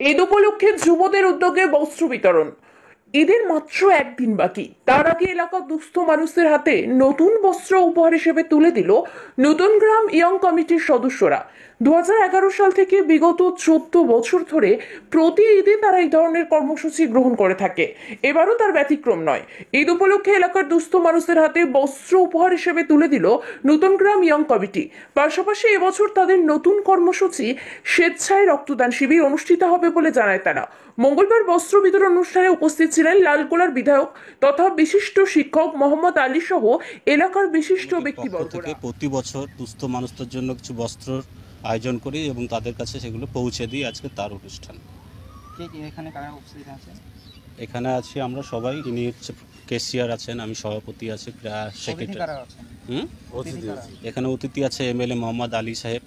ঈদ উপলক্ষে যুবদের উদ্যোগে বস্ত্র বিতরণ। ঈদের মাত্র একদিন বাকি, তার আগে এলাকার দুস্থ মানুষদের হাতে নতুন বস্ত্র উপহার হিসেবে তুলে দিল নতুন গ্রাম ইয়ং কমিটির সদস্যরা। 2011 সাল থেকে বিগত 14 বছর ধরে প্রতি ঈদে তারা এই ধরনের কর্মসূচি গ্রহণ করে থাকে। এবারও তার ব্যতিক্রম নয়। ঈদ উপলক্ষে এলাকার দুস্থ মানুষদের হাতে বস্ত্র উপহার হিসেবে তুলে দিল নতুন গ্রাম ইয়ং কমিটি। পাশাপাশি এবছর তাদের নতুন কর্মসূচি স্বেচ্ছায় রক্তদান শিবির অনুষ্ঠিত হবে বলে জানায় তারা। মঙ্গলবার বস্ত্র বিতরণ অনুষ্ঠানে উপস্থিত ছিলেন লালগোলার বিধায়ক তথা বিশিষ্ট শিক্ষক মোহাম্মদ আলী সহ এলাকার বিশিষ্ট ব্যক্তিবর্গরা। প্রতি বছর দুস্থ মানুষদের জন্য কিছু বস্ত্র আয়োজন করি এবং তাদের কাছে সেগুলো পৌঁছে দিই। আজকে তার অনুষ্ঠান। এখানে আছি আমরা সবাই। ইনি হচ্ছে কেসিআর আছেন, আমি সভাপতি আছি, সেক্রেটারি। এখানে অতিথি আছে এমএলএ মোহাম্মদ আলী সাহেব,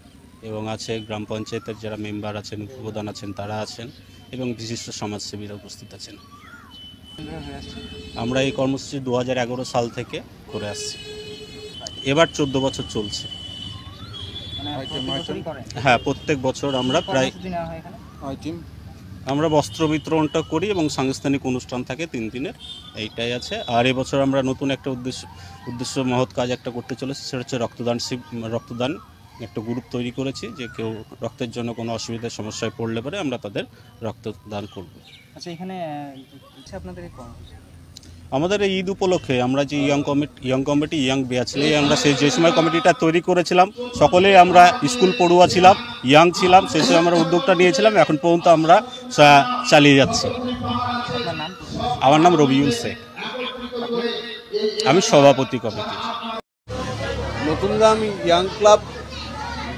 এবং আছে গ্রাম পঞ্চায়েতের যারা মেম্বার আছেন, উপপ্রধান আছেন, তারা আছেন, এবং বিশিষ্ট সমাজসেবীরা উপস্থিত আছেন। আমরা এই কর্মসূচি 2011 সাল থেকে করে আসছি। এবার 14 বছর চলছে। হ্যাঁ, প্রত্যেক বছর আমরা প্রায় আমরা বস্ত্র বিতরণটা করি এবং সাংস্কৃতিক অনুষ্ঠান থাকে 3 দিনের, এইটাই আছে। আর এবছর আমরা নতুন একটা উদ্দেশ্য মহৎ কাজ একটা করতে চলেছি, সেটা হচ্ছে রক্তদান একটা গ্রুপ তৈরি করেছি, যে কেউ রক্তের জন্য কোনো অসুবিধার সমস্যায় পড়লে পরে আমরা তাদের রক্তদান করব। আচ্ছা, এখানে আপনাদের আমাদের এই ঈদ উপলক্ষে আমরা যে ইয়ং কমিটি ইয়ং ব্যাচলে আমরা যে সময় কমিটিটা তৈরি করেছিলাম, সকলেই আমরা স্কুল পড়ুয়া ছিলাম, ইয়াং ছিলাম, সেই সময় আমরা উদ্যোগটা নিয়েছিলাম। এখন পর্যন্ত আমরা চালিয়ে যাচ্ছি। আমার নাম রবিউল শেখ, আমি সভাপতি কমিটি। নতুন গ্রাম ইয়াং ক্লাব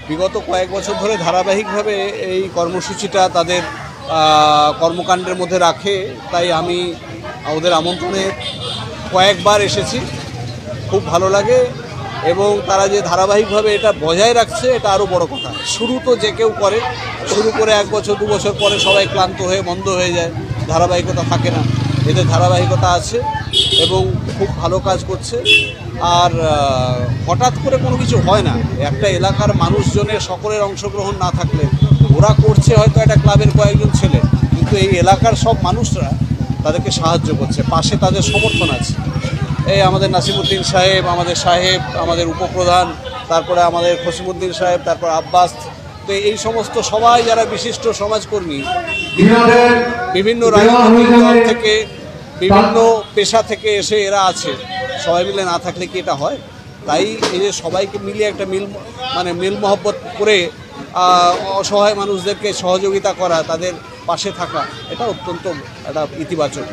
বিগত কয়েক বছর ধরে ধারাবাহিকভাবে এই কর্মসূচিটা তাদের কর্মকাণ্ডের মধ্যে রাখে, তাই আমি ওদের আমন্ত্রণে কয়েকবার এসেছি। খুব ভালো লাগে, এবং তারা যে ধারাবাহিকভাবে এটা বজায় রাখছে, এটা আরও বড় কথা। শুরু তো যে কেউ করে, শুরু করে 1 বছর 2 বছর পরে সবাই ক্লান্ত হয়ে বন্ধ হয়ে যায়, ধারাবাহিকতা থাকে না। এদের ধারাবাহিকতা আছে এবং খুব ভালো কাজ করছে। আর হঠাৎ করে কোনো কিছু হয় না, একটা এলাকার মানুষজনের সকলের অংশগ্রহণ না থাকলে, ওরা করছে হয়তো একটা ক্লাবের কয়েকজন ছেলে, কিন্তু এই এলাকার সব মানুষরা তাদেরকে সাহায্য করছে, পাশে তাদের সমর্থন আছে। এই আমাদের নাসিমউদ্দিন সাহেব, আমাদের উপপ্রধান, তারপরে আমাদের খসিমউদ্দিন সাহেব, তারপর আব্বাস, তো এই সমস্ত সবাই যারা বিশিষ্ট সমাজকর্মী, বিভিন্ন রাজনৈতিক দল থেকে, বিভিন্ন পেশা থেকে এসে এরা আছে, সবাই মিলে না থাকলে কি এটা হয়? তাই এই যে সবাইকে মিলিয়ে একটা মিল মহব্বত করে অসহায় মানুষদেরকে সহযোগিতা করা, তাদের পাশে থাকা, এটা অত্যন্ত একটা ইতিবাচক।